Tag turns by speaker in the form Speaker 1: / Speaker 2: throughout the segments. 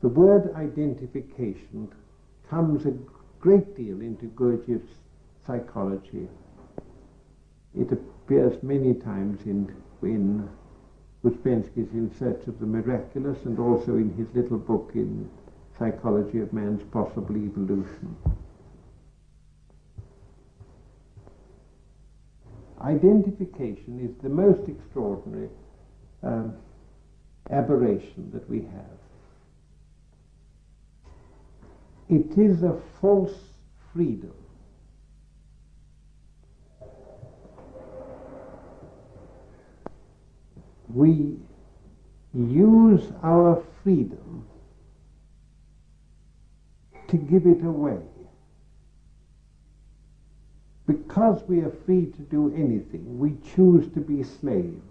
Speaker 1: The word identification comes a great deal into Gurdjieff's psychology. It appears many times in Ouspensky's In Search of the Miraculous, and also in his little book in Psychology of Man's Possible Evolution. Identification is the most extraordinary aberration that we have. It is a false freedom. We use our freedom to give it away. Because we are free to do anything, we choose to be slaves.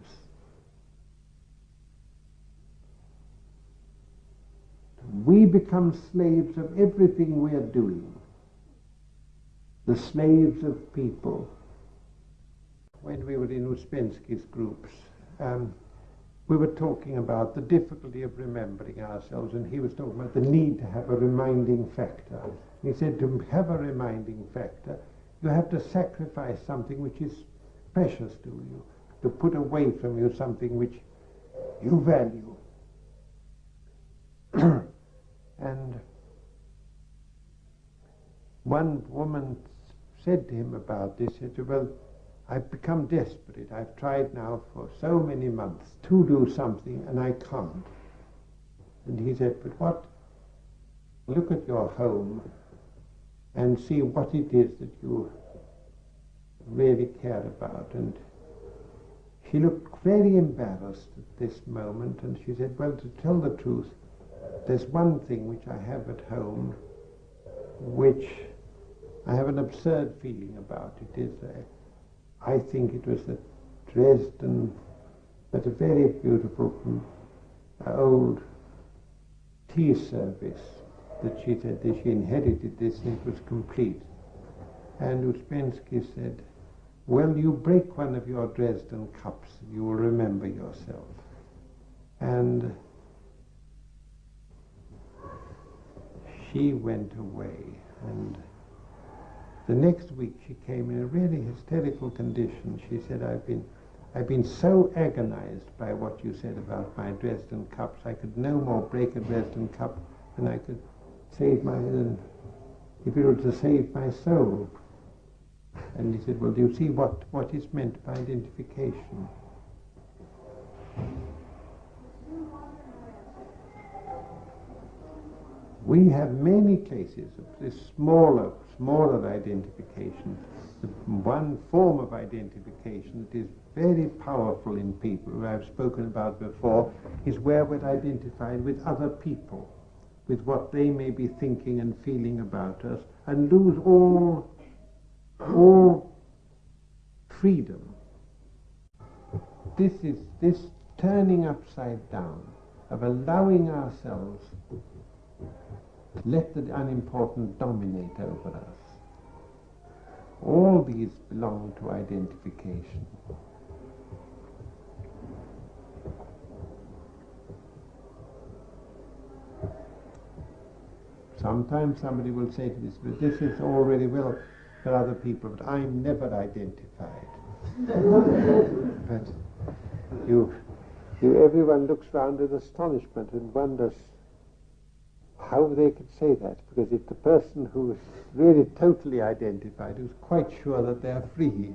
Speaker 1: We become slaves of everything we are doing, the slaves of people. When we were in Ouspensky's groups, we were talking about the difficulty of remembering ourselves, and he was talking about the need to have a reminding factor. He said to have a reminding factor, you have to sacrifice something which is precious to you, to put away from you something which you value. And one woman said to him about this, said, well, I've become desperate. I've tried now for so many months to do something and I can't. And he said, but what? Look at your home and see what it is that you really care about. And she looked very embarrassed at this moment, and she said, well, to tell the truth, there's one thing which I have at home which I have an absurd feeling about. It is, I think it was the Dresden, but a very beautiful old tea service that she said that she inherited this and it was complete. And Ouspensky said, well, you break one of your Dresden cups and you will remember yourself. And she went away, and the next week she came in a really hysterical condition. She said, I've been so agonized by what you said about my Dresden cups. I could no more break a Dresden cup than I could save if it were to save my soul. And he said, well, do you see what is meant by identification? We have many cases of this smaller identification. The one form of identification that is very powerful in people, who I've spoken about before, is where we're identified with other people, with what they may be thinking and feeling about us, and lose all freedom. This is this turning upside down of allowing ourselves to let the unimportant dominate over us. All these belong to identification. Sometimes somebody will say to this, but this is all really well for other people, but I'm never identified. But everyone looks round in astonishment and wonders how they could say that, because it's the person who is really totally identified, who's quite sure that they're free.